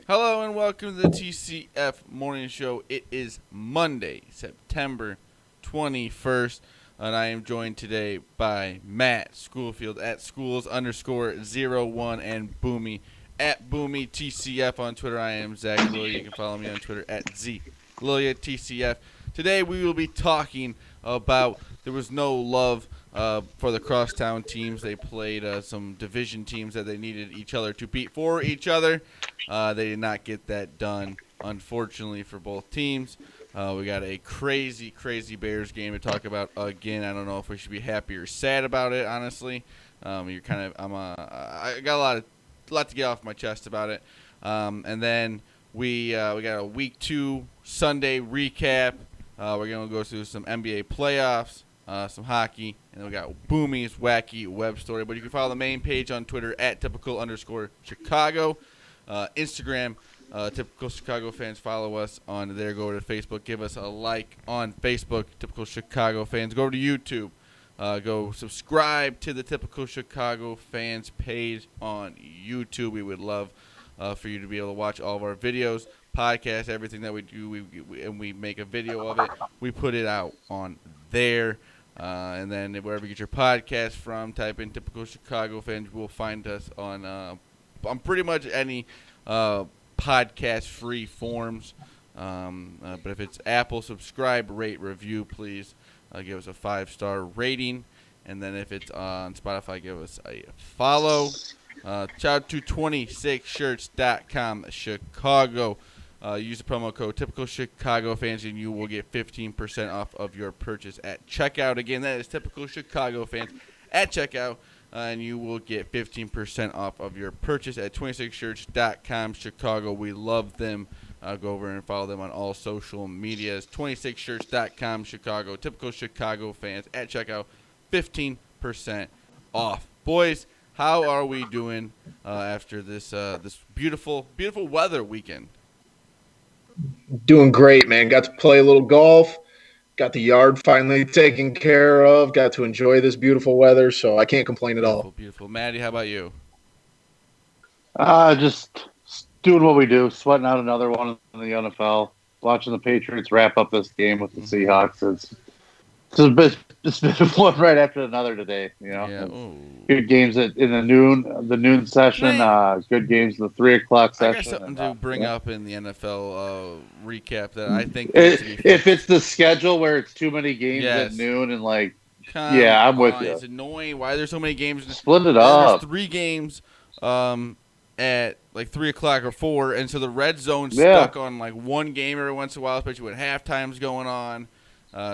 Hello and welcome to the TCF Morning Show. It is Monday, September 21st, and I am joined today by Matt Schoolfield at schools_01 and Boomy at Boomy TCF on Twitter. I am Zach Lilia. You can follow me on Twitter at ZLiliaTCF. Today we will be talking about there was no love for the crosstown teams. They played some division teams that they needed each other to beat for each other. They did not get that done, unfortunately, for both teams. We got a crazy, crazy Bears game to talk about again. I don't know if we should be happy or sad about it, honestly. I got a lot to get off my chest about it. And then we got a Week 2 Sunday recap. We're going to go through some NBA playoffs, some hockey, and then we got Boomy's Wacky web story. But you can follow the main page on Twitter at typical_Chicago. Instagram, Typical Chicago Fans. Follow us on there. Go to Facebook. Give us a like on Facebook, Typical Chicago Fans. Go to YouTube. Go subscribe to the Typical Chicago Fans page on YouTube. We would love for you to be able to watch all of our videos, podcasts, everything that we do. We make a video of it. We put it out on there. And then wherever you get your podcast from, type in Typical Chicago Fans. You will find us on pretty much any podcast-free forms. But if it's Apple, subscribe, rate, review, please. Give us a 5-star rating. And then if it's on Spotify, give us a follow. Shout out to 26shirts.com Chicago. Use the promo code Typical Chicago Fans, and you will get 15% off of your purchase at checkout. Again, that is Typical Chicago Fans at checkout. And you will get 15% off of your purchase at 26shirts.com Chicago. We love them. Go over and follow them on all social medias. 26shirts.com Chicago. Typical Chicago Fans at checkout. 15% off. Boys, how are we doing after this beautiful, beautiful weather weekend? Doing great, man. Got to play a little golf. Got the yard finally taken care of. Got to enjoy this beautiful weather, so I can't complain at all. Beautiful. Matty, how about you? Just doing what we do, sweating out another one in the NFL, watching the Patriots wrap up this game with the Seahawks. It's been one right after another today. You know, Yeah. Good games in the noon session. Good games in the 3:00 session. I got something to bring up in the NFL recap that I think if it's the schedule where it's too many games at noon and I'm with you. It's annoying. Why are there so many games? Split it up. There's 3 games at like 3:00 or 4, and so the red zone's stuck on like one game every once in a while, especially when halftime's going on.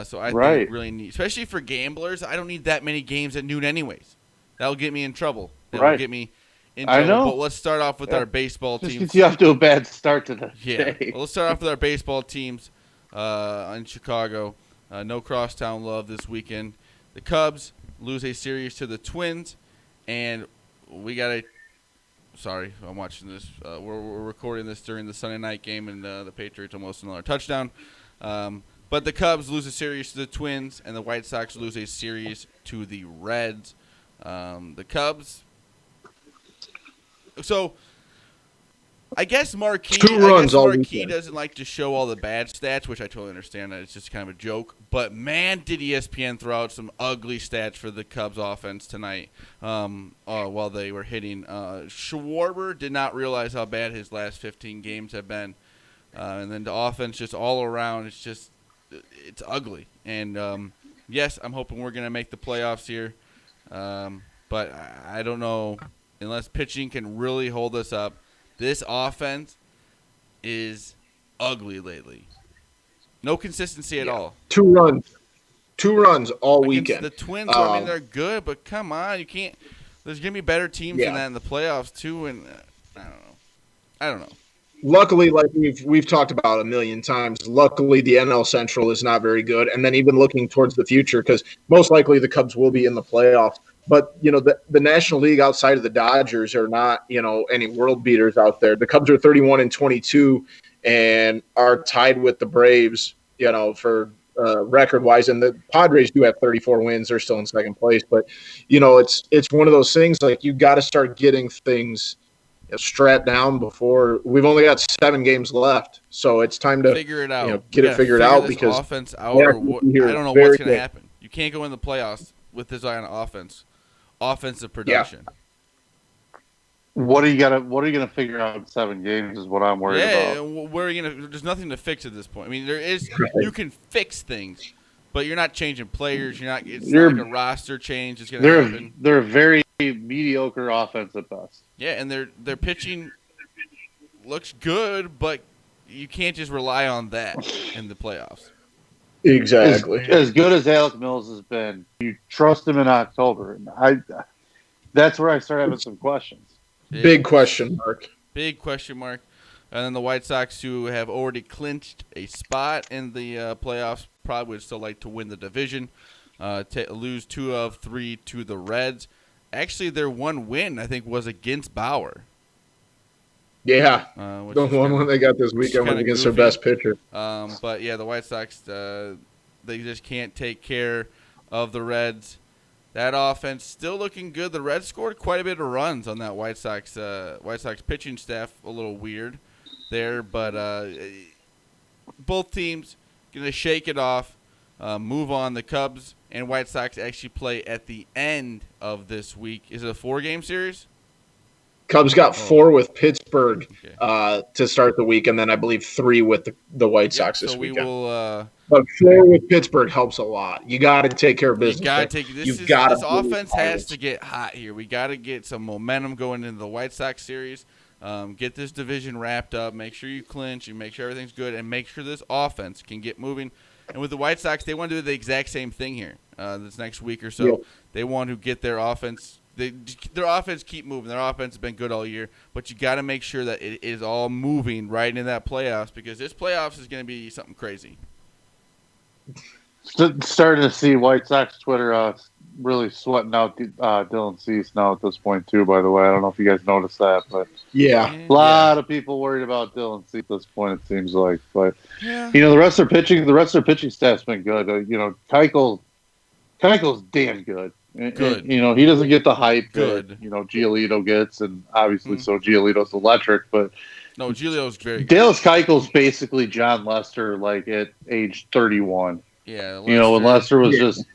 So I think really need, especially for gamblers, I don't need that many games at noon anyways. That'll get me in trouble. That'll get me in trouble. I know. But let's start off with our baseball teams. Just you have to a bad start to the day. Well, let's start off with our baseball teams in Chicago. No crosstown love this weekend. The Cubs lose a series to the Twins, and we got Sorry, I'm watching this. We're recording this during the Sunday night game, and the Patriots almost another touchdown. But the Cubs lose a series to the Twins, and the White Sox lose a series to the Reds. The Cubs. So, I guess Marquee doesn't like to show all the bad stats, which I totally understand. That it's just kind of a joke. But, man, did ESPN throw out some ugly stats for the Cubs offense tonight while they were hitting. Schwarber did not realize how bad his last 15 games have been. And then the offense just all around, it's ugly. And, yes, I'm hoping we're going to make the playoffs here. But I don't know. Unless pitching can really hold us up, this offense is ugly lately. No consistency at all. 2 runs all weekend. The Twins, they're good, but come on, you can't. There's gonna be better teams than that in the playoffs too, and I don't know. Luckily, like we've talked about a million times, luckily the NL Central is not very good, and then even looking towards the future, because most likely the Cubs will be in the playoffs. But, the National League outside of the Dodgers are not, any world beaters out there. The Cubs are 31-22 and are tied with the Braves, for record-wise. And the Padres do have 34 wins. They're still in second place. But, it's one of those things, like, you got to start getting things strat down before we've only got 7 games left. So it's time to figure it out. get it figured out this because offense out. Or I don't know what's going to happen. You can't go in the playoffs with this eye on offensive production. Yeah. What are you gonna figure out in 7 games is what I'm worried about. Where are you gonna? There's nothing to fix at this point. I mean, there is. You can fix things, but you're not changing players. It's not like a roster change. It's gonna happen. They're a very mediocre offense at best. Yeah, and their pitching looks good, but you can't just rely on that in the playoffs. Exactly. As good as Alec Mills has been, you trust him in October. That's where I start having some questions. Big question mark. Big question mark. And then the White Sox, who have already clinched a spot in the playoffs, probably would still like to win the division. Lose 2 of 3 to the Reds. Actually, their one win, I think, was against Bauer. Yeah, the one they got this weekend was against their best pitcher. But, yeah, the White Sox, they just can't take care of the Reds. That offense still looking good. The Reds scored quite a bit of runs on that White Sox pitching staff. A little weird there, but both teams going to shake it off, move on. The Cubs and White Sox actually play at the end of this week. Is it a 4-game series? Cubs got 4 with Pittsburgh to start the week, and then I believe 3 with the White Sox this weekend. But 4 with Pittsburgh helps a lot. You got to take care of business. You got to take this. This offense has to get hot here. We got to get some momentum going into the White Sox series. Get this division wrapped up. Make sure you clinch and make sure everything's good, and make sure this offense can get moving. And with the White Sox, they want to do the exact same thing here this next week or so. Yep. They want to get their offense. Their offense keep moving. Their offense has been good all year, but you got to make sure that it is all moving right into that playoffs, because this playoffs is going to be something crazy. Starting to see White Sox Twitter really sweating out Dylan Cease now at this point too. By the way, I don't know if you guys noticed that, but a lot of people worried about Dylan Cease at this point. It seems like, but the rest of their pitching staff's been good. Keuchel's damn good. Good. And, he doesn't get the hype that Giolito gets, and obviously so Giolito's electric, but no, Giolito's very good. Dallas Keuchel's basically John Lester, like at age 31. Yeah, when Lester was just,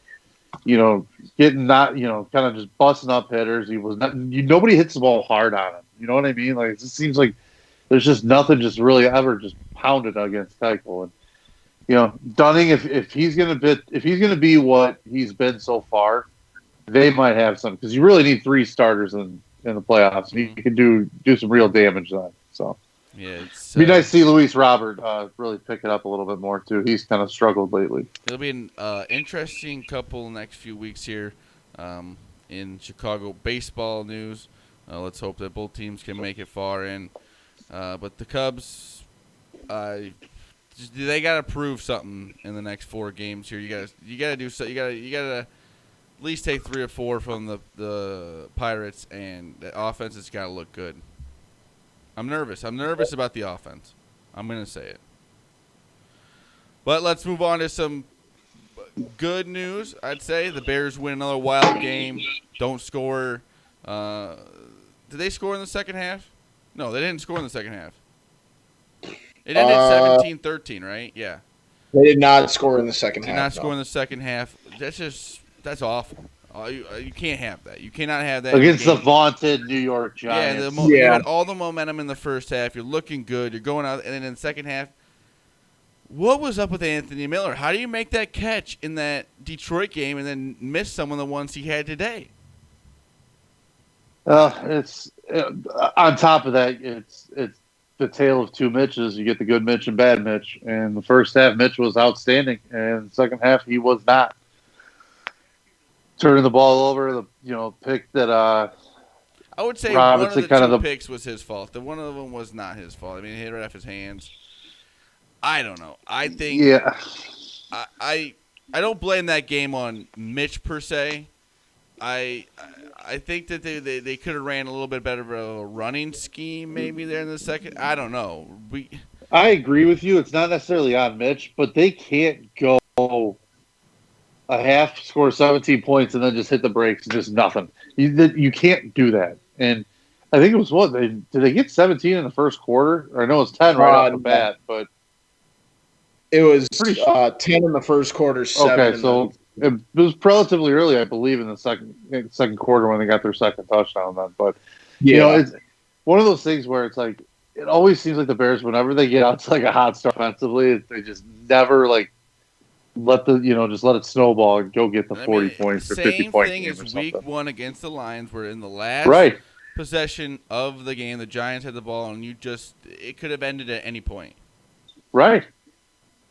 getting not, kind of just busting up hitters. He was not. Nobody hits the ball hard on him. You know what I mean? Like, it just seems like there's just nothing just really ever just pounded against Keuchel. And Dunning, if he's gonna be what he's been so far, they might have some, because you really need 3 starters in the playoffs. And you can do some real damage then. So. Yeah, it'd be nice to see Luis Robert really pick it up a little bit more too. He's kind of struggled lately. It'll be an interesting couple next few weeks here in Chicago baseball news. Let's hope that both teams can make it far in. But the Cubs, they got to prove something in the next 4 games here. You got to do so. You got to at least take 3 or 4 from the Pirates, and the offense has got to look good. I'm nervous. I'm nervous about the offense. I'm going to say it. But let's move on to some good news, I'd say. The Bears win another wild game. Don't score. Did they score in the second half? No, they didn't score in the second half. It ended 17-13, right? Yeah. They did not score in the second half. Did not score in the second half. That's awful. You can't have that. You cannot have that against the vaunted New York Giants. You had all the momentum in the first half. You're looking good. You're going out, and then in the second half, what was up with Anthony Miller? How do you make that catch in that Detroit game and then miss some of the ones he had today? It's on top of that, it's the tale of 2 Mitches. You get the good Mitch and bad Mitch. And the first half, Mitch was outstanding, and the second half, he was not. Turning the ball over, the pick that I would say Robinson, one of the 2 picks was his fault. The one of them was not his fault. I mean, he hit it right off his hands. I don't know. I think I don't blame that game on Mitch per se. I think that they could have ran a little bit better of a running scheme maybe there in the second. I don't know. I agree with you. It's not necessarily on Mitch, but they can't go a half, score 17 points, and then just hit the brakes and just nothing. You can't do that. And I think it was what did they get 17 in the first quarter? Or I know it's 10 right off the bat, but it was 10 in the first quarter, 7. Okay, so it was relatively early, I believe, in the second quarter when they got their second touchdown. Then, but it's one of those things where it's like it always seems like the Bears, whenever they get out to like a hot start offensively, they just never like let it snowball and go get the 40 points or 50 points. Same thing as week 1 against the Lions, where in the last possession of the game, the Giants had the ball, and it could have ended at any point. Right,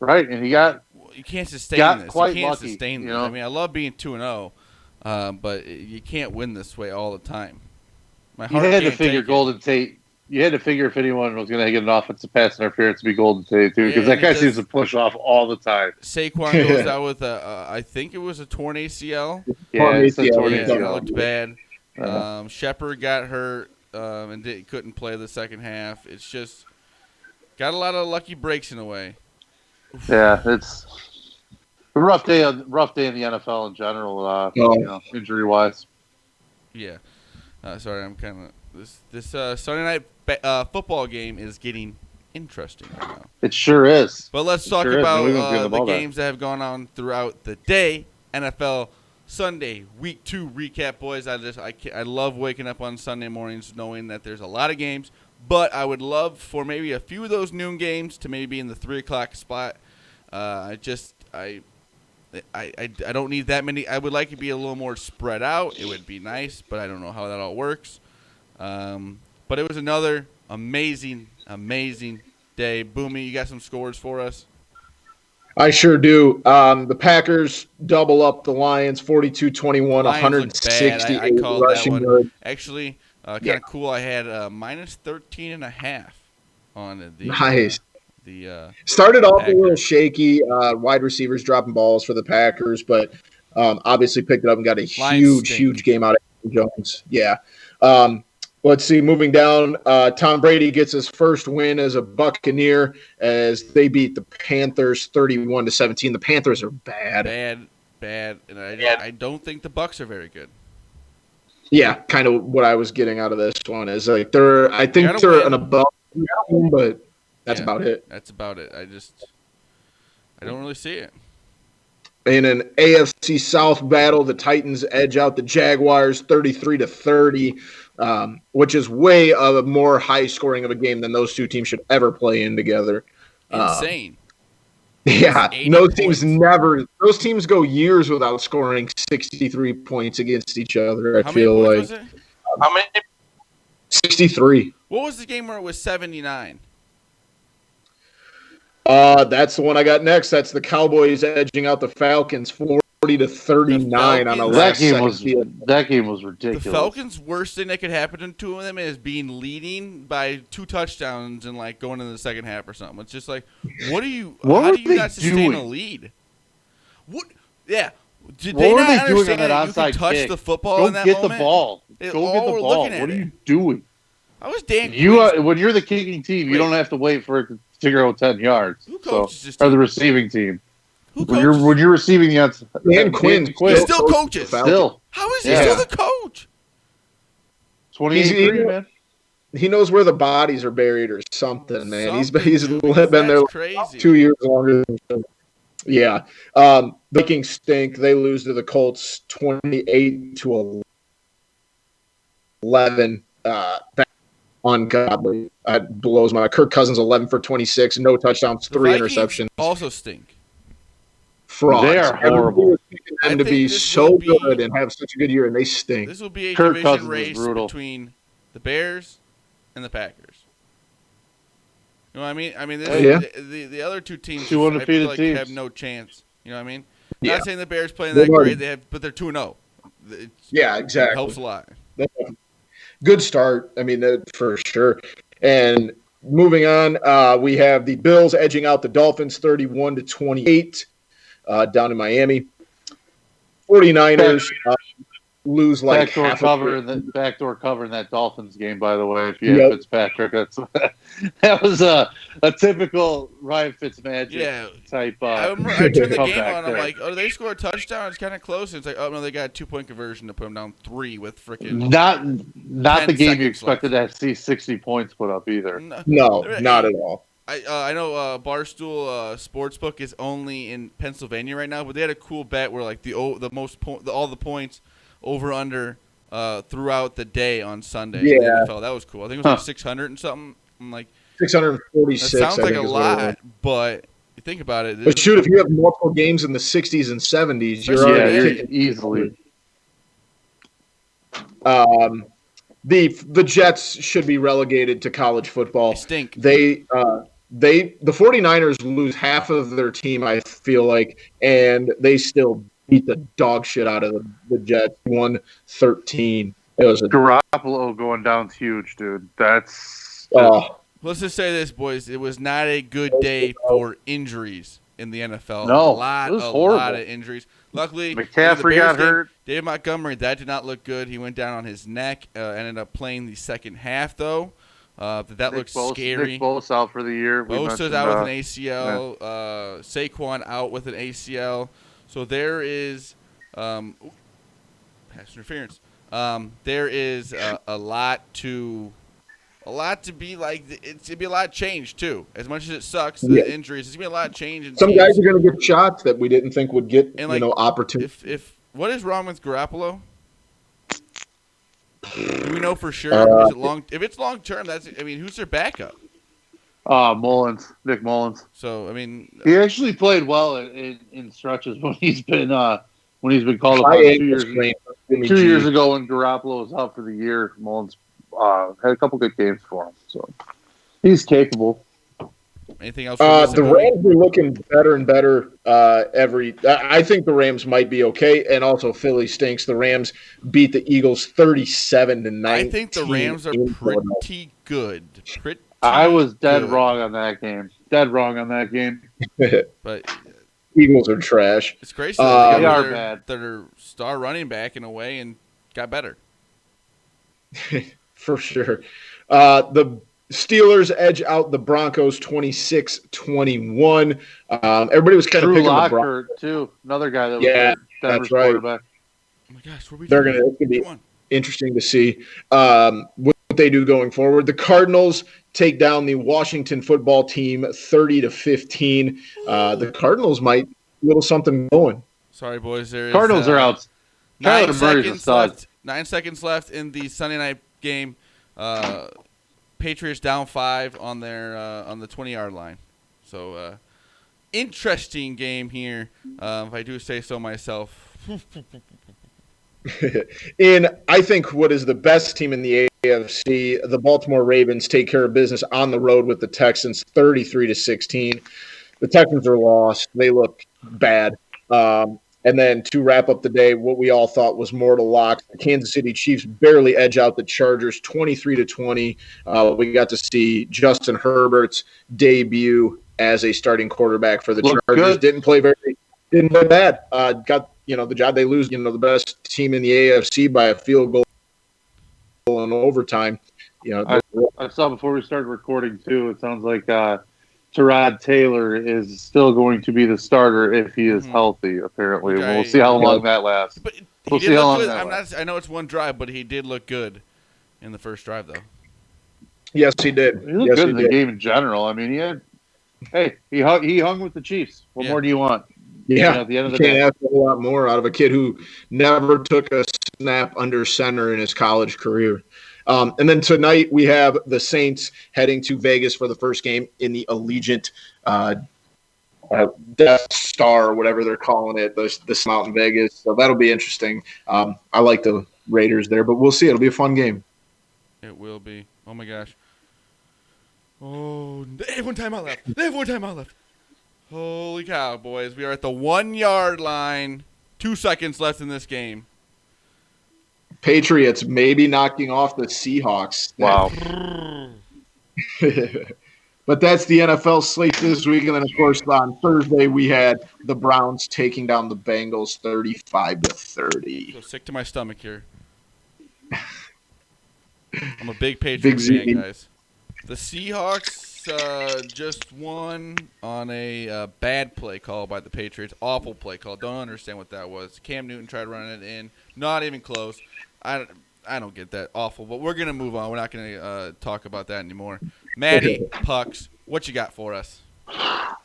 and you can't sustain this. Quite you can't lucky, sustain this. I mean, I love being 2-0, but you can't win this way all the time. You had to figure Golden Tate. You had to figure if anyone was going to get an offensive pass interference to be Golden Tate too, because that guy seems to push off all the time. Saquon goes out with I think it was a torn ACL. It looked bad. Shepard got hurt and couldn't play the second half. It's just got a lot of lucky breaks in a way. Yeah, it's a rough day in the NFL in general, injury wise. Yeah. Sorry, I'm kind of this Sunday night football game is getting interesting right now. It sure is. But let's talk about the games that have gone on throughout the day. NFL Sunday Week 2 recap, boys. I love waking up on Sunday mornings knowing that there's a lot of games, but I would love for maybe a few of those noon games to maybe be in the 3 o'clock spot. I don't need that many. I would like it to be a little more spread out. It would be nice, but I don't know how that all works. But it was another amazing day. Boomy, you got some scores for us? I sure do. The Packers double up the Lions, 42-21, 160. I called that one. Yard. Actually, kind of cool. I had minus 13.5 on the nice. Started off a little shaky. Wide receivers dropping balls for the Packers, but obviously picked it up and got a huge game out of Jones. Yeah. Let's see. Moving down, Tom Brady gets his first win as a Buccaneer as they beat the Panthers 31-17. The Panthers are bad, and I don't think the Bucs are very good. Yeah, kind of what I was getting out of this one is like they're an above, but that's about it. That's about it. I don't really see it. In an AFC South battle, the Titans edge out the Jaguars 33-30, which is way a more high scoring of a game than those two teams should ever play in together. Insane. Those teams go years without scoring 63 points against each other. How many points was it? How many? 63. What was the game where it was 79? That's the one I got next. That's the Cowboys edging out the Falcons 40-39 on a last second. That game was ridiculous. The Falcons' worst thing that could happen to them is being leading by 2 touchdowns and like going into the second half or something. It's just like, how do you not sustain a lead? What? Yeah. Did they not understand that you can touch the football in that moment? Go get the ball. Go get the ball. What are you doing? I was damn. When you're the kicking team, you don't have to wait for it to go 10 yards. Who coaches this team? Or the receiving team. When you're receiving the outside. Dan Quinn. He still coaches. Still. How is he still the coach? 28, man. He knows where the bodies are buried or something, man. He's been there crazy. 2 years longer than him. Yeah. Vikings stink. They lose to the Colts 28-11. That's ungodly. That blows my. Kirk Cousins 11 for 26, no touchdowns, 3 interceptions. Also stink. Frauds. They are horrible. Them to be so good and have such a good year, and they stink. This will be a division race between the Bears and the Packers. You know what I mean? I mean, the other two teams two undefeated teams have no chance. You know what I mean? Yeah. Not saying the Bears playing that great, but they're 2-0. Yeah, exactly. It helps a lot. Good start. I mean, for sure. And moving on, we have the Bills edging out the Dolphins 31-28 down in Miami. 49ers. lose like backdoor half cover of in backdoor cover in that Dolphins game, by the way. If you Yep. had Fitzpatrick, that was a typical Ryan Fitzmagic type. I turned the game comeback on. I'm there. like, oh, they scored a touchdown. It's kind of close. And it's like, oh no, they got a 2-point conversion to put them down 3 with freaking. Not the game you expected left. to see 60 points put up either. No, not at all. I know Barstool Sportsbook is only in Pennsylvania right now, but they had a cool bet where like all the points over under throughout the day on Sunday. Yeah. In the NFL. That was cool. I think it was like 600 and something. I'm like 646. That sounds like a lot, but you think about it. But shoot, if you have multiple games in the 60s and 70s, you're easily. The Jets should be relegated to college football. They stink. The 49ers lose half of their team, I feel like, and they still beat the dog shit out of the Jets. 1-13. It was Garoppolo going down's huge, dude. That's let's just say this, boys. It was not a good day for injuries in the NFL. No, a lot of injuries. Luckily, McCaffrey got hurt. David Montgomery, that did not look good. He went down on his neck. Ended up playing the second half, though. That looks scary. Nick Bosa out for the year. Bosa's out with an ACL. Yeah. Saquon out with an ACL. So there is pass interference. There is a lot to be like. It's gonna be a lot of change too. As much as it sucks, the injuries. It's gonna be a lot of change. In some teams. guys are gonna get shots that we didn't think would get opportunity. If what is wrong with Garoppolo? Do we know for sure? Is it long? If it's long term, who's their backup? Nick Mullins. So he actually played well in stretches when he's been called upon 2 years ago when Garoppolo was out for the year. Mullins had a couple good games for him, so he's capable. Anything else? The Rams are looking better and better I think the Rams might be okay, and also Philly stinks. The Rams beat the Eagles 37-19. I think the Rams are pretty good. I was dead wrong on that game. But Eagles are trash. It's crazy. They are bad. Their star running back in a way and got better. For sure. The Steelers edge out the Broncos 26-21. Everybody was kind of picking the Broncos too. Another guy that was that's right. Oh my gosh, it's gonna be interesting to see what they do going forward. The Cardinals take down the Washington football team 30-15. The Cardinals might little something going. Sorry, boys. Cardinals are out. 9 seconds left. 9 seconds left in the Sunday night game. Patriots down 5 on their on the 20-yard line. So interesting game here, if I do say so myself. In I think what is the best team in the AFC, the Baltimore Ravens take care of business on the road with the Texans 33-16. The Texans are lost. They look bad. And then to wrap up the day, what we all thought was mortal lock, the Kansas City Chiefs barely edge out the Chargers 23-20. We got to see Justin Herbert's debut as a starting quarterback for the Chargers. Good. Didn't play bad. Got the job. They lose the best team in the AFC by a field goal in overtime. I saw before we started recording too. It sounds like Tyrod Taylor is still going to be the starter if he is healthy, apparently. Okay. We'll see how long that lasts. But we'll see how long that lasts. I know it's one drive, but he did look good in the first drive, though. Yes, he did. He looked good in the game in general. He hung with the Chiefs. What more do you want? Yeah, at the end of the day. Can't ask a lot more out of a kid who never took a snap under center in his college career. And then tonight we have the Saints heading to Vegas for the first game in the Allegiant Death Star, or whatever they're calling it, this out in Vegas. So that'll be interesting. I like the Raiders there, but we'll see. It'll be a fun game. It will be. Oh, my gosh. Oh, they have one timeout left. Holy cow, boys. We are at the 1-yard line. 2 seconds left in this game. Patriots maybe knocking off the Seahawks. Wow. But that's the NFL slate this week. And then, of course, on Thursday, we had the Browns taking down the Bengals 35-30. Feel sick to my stomach here. I'm a big Big Patriots Z. fan, guys. The Seahawks just won on a bad play call by the Patriots. Awful play call. Don't understand what that was. Cam Newton tried running it in. Not even close. I don't get that. Awful. But we're going to move on. We're not going to talk about that anymore. Matty Pucks, what you got for us?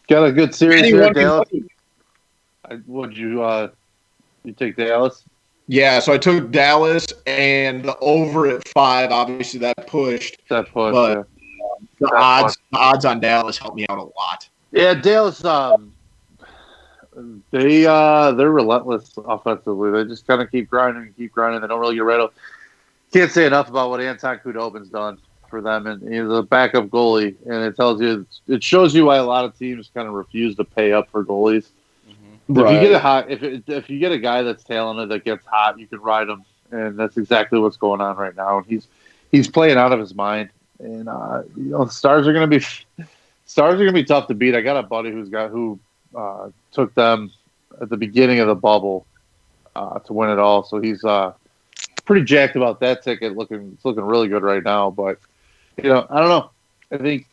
Got a good series here, Anyone Dallas. can- Would you take Dallas? Yeah, so I took Dallas and the over at 5. Obviously, that pushed. That push, But yeah. The odds on Dallas helped me out a lot. Yeah, Dallas. They're relentless offensively. They just kind of keep grinding. They don't really get rid of. Can't say enough about what Anton Khudobin's done for them, and he's a backup goalie. And it shows you why a lot of teams kind of refuse to pay up for goalies. Right. If you get a guy that's talented that gets hot, you can ride him, and that's exactly what's going on right now. And he's playing out of his mind. And the Stars are going to be tough to beat. I got a buddy who took them at the beginning of the bubble to win it all. So he's pretty jacked about that ticket. It's looking really good right now. But I don't know. I think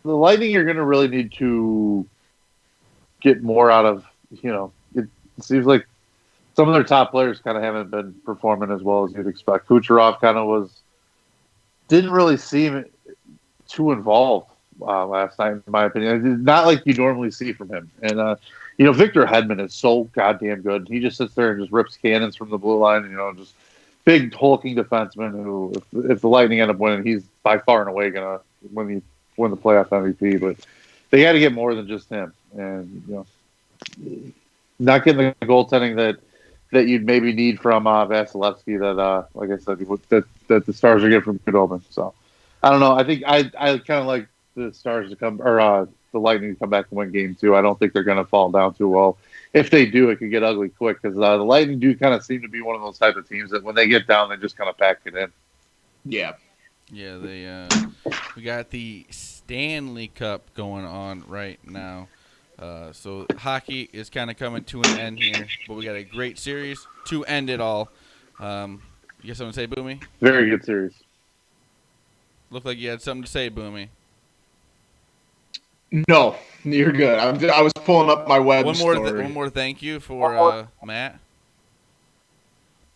the Lightning are going to really need to get more out of. It seems like some of their top players kind of haven't been performing as well as you'd expect. Kucherov kind of didn't really seem too involved last night, in my opinion. Not like you normally see from him. And, Victor Hedman is so goddamn good. He just sits there and just rips cannons from the blue line. Just big, hulking defenseman who, if the Lightning end up winning, he's by far and away going to win the playoff MVP. But they got to get more than just him. And, not getting the goaltending that you'd maybe need from Vasilevsky that, like I said, that the Stars are getting from Khudobin. So, I don't know. I think I kind of like the Stars to come, or the Lightning to come back and win game 2. I don't think they're going to fall down too well. If they do, it could get ugly quick because the Lightning do kind of seem to be one of those type of teams that when they get down, they just kind of pack it in. Yeah. Yeah, we got the Stanley Cup going on right now. So hockey is kind of coming to an end here, but we got a great series to end it all. You got something to say, Boomy? Very good series. Looked like you had something to say, Boomy. No, you're good. I was pulling up my web story. One more thank you for Matt.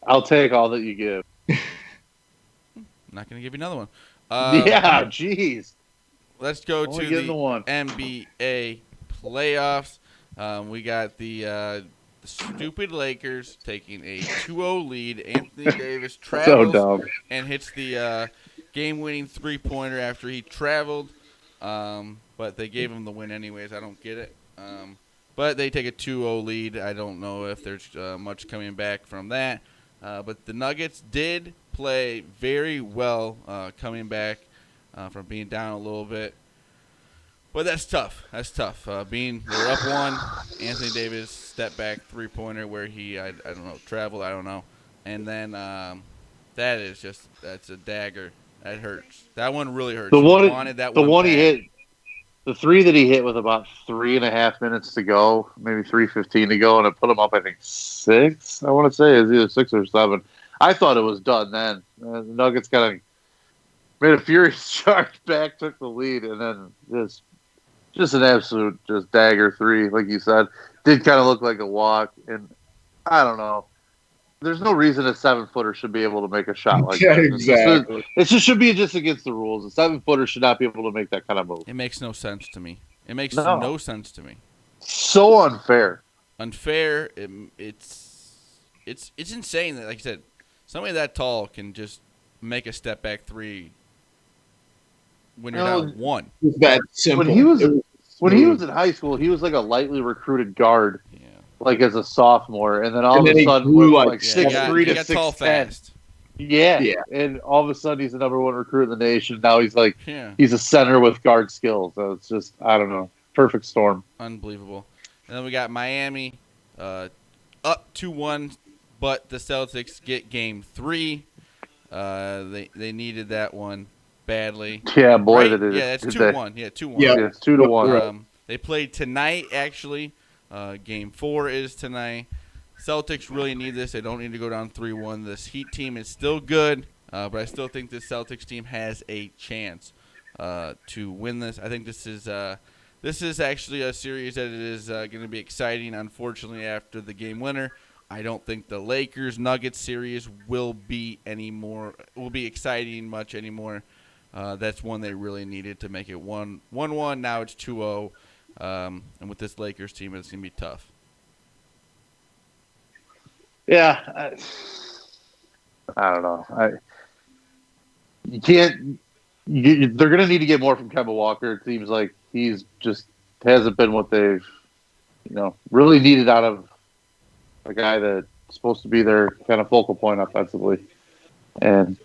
I'll take all that you give. I'm not going to give you another one. Yeah, jeez. Let's go Only to the one. NBA playoffs. We got the stupid Lakers taking a 2-0 lead. Anthony Davis travels and hits the game-winning three-pointer after he traveled. But they gave him the win anyways. I don't get it. But they take a 2-0 lead. I don't know if there's much coming back from that. But the Nuggets did play very well coming back from being down a little bit. But that's tough. We're up 1. Anthony Davis step back three-pointer where he, I don't know, traveled. I don't know. And then that's a dagger. That hurts. That one really hurts. He hit. The 3 that he hit with about 3.5 minutes to go, maybe 3:15 to go, and it put him up, I think, 6. I want to say it was either 6 or 7. I thought it was done then. The Nuggets kind of made a furious charge back, took the lead, and then just an absolute dagger 3, like you said. Did kind of look like a walk, and I don't know. There's no reason a 7-footer should be able to make a shot like that. Exactly. It just should be just against the rules. A 7-footer should not be able to make that kind of move. It makes no sense to me. No sense to me. So unfair. Unfair. It's insane that, like I said, somebody that tall can just make a step back 3 when you're down 1. It's that simple. When he was in high school, he was like a lightly recruited guard. Yeah. Like as a sophomore, and then all of a sudden, like 6'3" to 6'10". Yeah, and all of a sudden he's the number 1 recruit in the nation. Now he's he's a center with guard skills. So it's just, I don't know, perfect storm. Unbelievable. And then we got Miami up 2-1, but the Celtics get game 3. They needed that one. badly. Yeah, boy, Right? did it. Yeah, that's did 2-1. Yeah, 2-1. Yeah. Yeah, it's 2-1. They played tonight, actually. Game 4 is tonight. Celtics really need this. They don't need to go down 3-1. This Heat team is still good, but I still think this Celtics team has a chance to win this. I think this is actually a series that is going to be exciting. Unfortunately, after the game winner, I don't think the Lakers Nuggets series will be exciting much anymore. That's one they really needed to make it 1-1. Now it's 2-0. And with this Lakers team, it's going to be tough. Yeah, I don't know. You can't. They're going to need to get more from Kemba Walker. It seems like he's just hasn't been what they've, really needed out of a guy that's supposed to be their kind of focal point offensively. And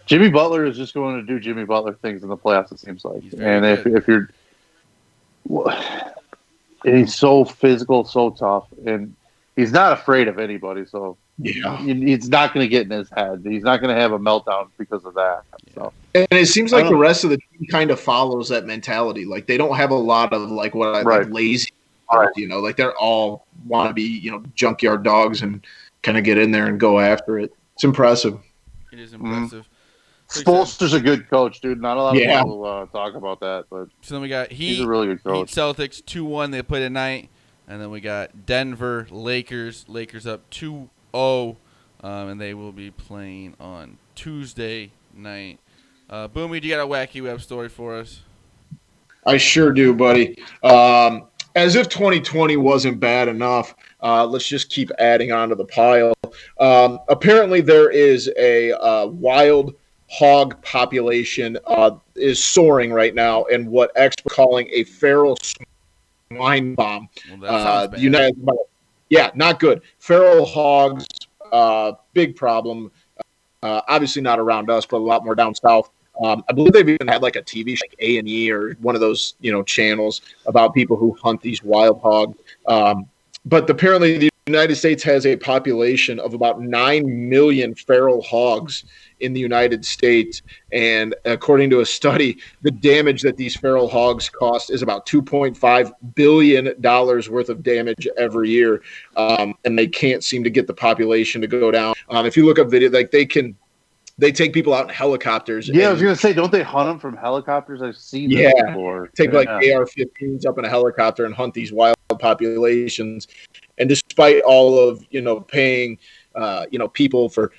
Jimmy Butler is just going to do Jimmy Butler things in the playoffs. It seems like, and if you're, he's so physical, so tough, and he's not afraid of anybody. So Yeah. he's not going to get in his head. He's not going to have a meltdown because of that. So. And it seems like the rest of the team kind of follows that mentality. Like they don't have a lot of like lazy, like they're all want to be, junkyard dogs and kind of get in there and go after it. It's impressive. It is impressive. Spolster's a good coach, dude. Not a lot of people talk about that, but so then we got he's a really good coach. Heat Celtics 2-1. They play tonight, and then we got Denver Lakers. Lakers up 2-0, and they will be playing on Tuesday night. Boomy, do you got a wacky web story for us? I sure do, buddy. As if 2020 wasn't bad enough, let's just keep adding on to the pile. Apparently, there is a wild hog population is soaring right now, and what experts are calling a feral swine bomb. Well, that sounds bad. Not good. Feral hogs, big problem. Obviously not around us, but a lot more down south. I believe they've even had like a TV show, like A&E or one of those, channels about people who hunt these wild hogs. But apparently the United States has a population of about 9 million feral hogs in the United States. And according to a study, the damage that these feral hogs cost is about $2.5 billion worth of damage every year. And they can't seem to get the population to go down. If you look up video, like they take people out in helicopters. Yeah, I was going to say, don't they hunt them from helicopters? I've seen that before. Take like AR-15s up in a helicopter and hunt these wild populations. And despite all of, paying, people for,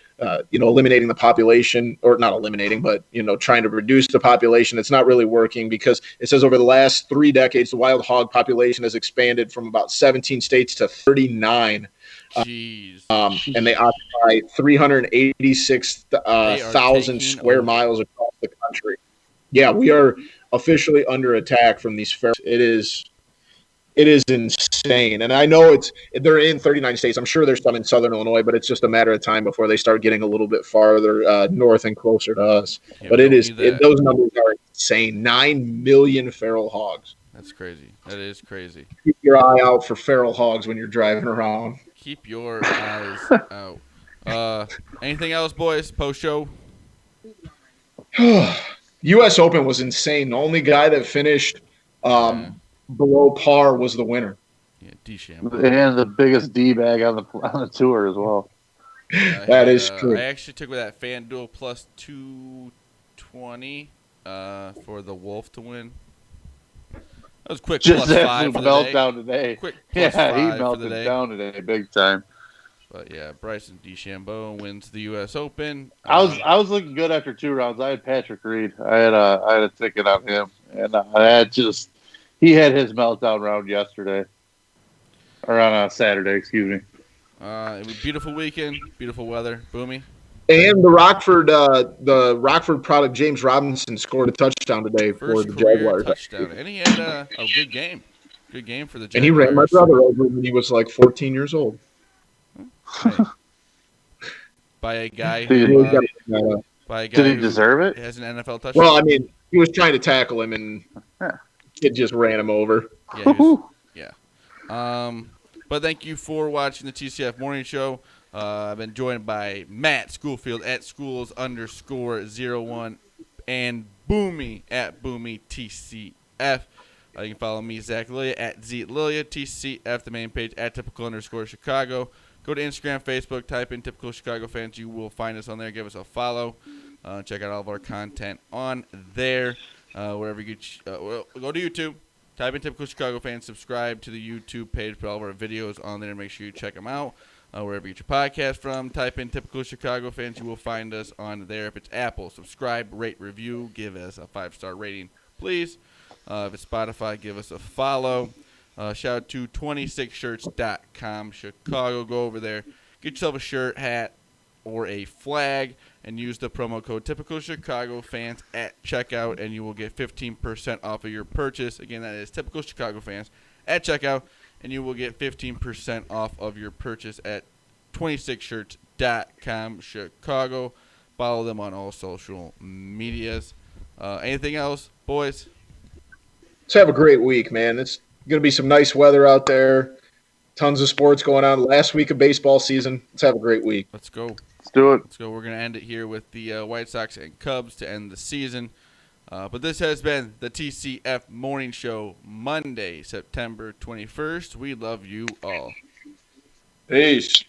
eliminating the population, or not eliminating, but, trying to reduce the population, it's not really working because it says over the last 3 decades, the wild hog population has expanded from about 17 states to 39. Jeez. And they occupy 386,000 square miles across the country. Yeah, we are officially under attack from these ferals. It is insane. And I know they're in 39 states. I'm sure there's some in southern Illinois, but it's just a matter of time before they start getting a little bit farther north and closer to us. Yeah, but those numbers are insane. 9 million feral hogs. That's crazy. That is crazy. Keep your eye out for feral hogs when you're driving around. Keep your eyes out. Anything else, boys? Post-show? U.S. Open was insane. The only guy that finished below par was the winner. Yeah, DeChambeau. And the biggest D-bag on the tour as well. That is true. I actually took with that FanDuel plus 220 for the Wolf to win. That was quick. Just plus 5 for the meltdown today. Quick plus 5 he for melted the day. down today, big time. But yeah, Bryson DeChambeau wins the U.S. Open. I was looking good after 2 rounds. I had Patrick Reed. I had a ticket on him, and he had his meltdown round yesterday, or on Saturday. Excuse me. It was a beautiful weekend, beautiful weather. Boomy. And the Rockford product, James Robinson, scored a touchdown today for the Jaguars. Touchdown, and he had a good game. Good game for the Jaguars. And he ran my brother over when he was like 14 years old. Hey. By a guy who did he deserve it? Has an NFL touchdown. Well, I mean, he was trying to tackle him, and it just ran him over. Yeah. But thank you for watching the TCF Morning Show. I've been joined by Matt Schoolfield at Schools_01 and Boomy at Boomy TCF. You can follow me, Zach Lilia, at ZLilia, TCF, the main page, at typical_Chicago. Go to Instagram, Facebook, type in Typical Chicago Fans. You will find us on there. Give us a follow. Check out all of our content on there. Wherever you get, go to YouTube. Type in Typical Chicago Fans. Subscribe to the YouTube page. Put all of our videos on there. Make sure you check them out. Wherever you get your podcast from, type in Typical Chicago Fans. You will find us on there. If it's Apple, subscribe, rate, review. Give us a 5-star rating, please. If it's Spotify, give us a follow. Shout out to 26shirts.com Chicago. Go over there. Get yourself a shirt, hat, or a flag, and use the promo code Typical Chicago Fans at checkout, and you will get 15% off of your purchase. Again, that is Typical Chicago Fans at checkout, and you will get 15% off of your purchase at 26shirts.com Chicago. Follow them on all social medias. Anything else, boys? Let's have a great week, man. It's going to be some nice weather out there. Tons of sports going on. Last week of baseball season. Let's have a great week. Let's go. Let's do it. Let's go. We're going to end it here with the White Sox and Cubs to end the season. But this has been the TCF Morning Show, Monday, September 21st. We love you all. Peace.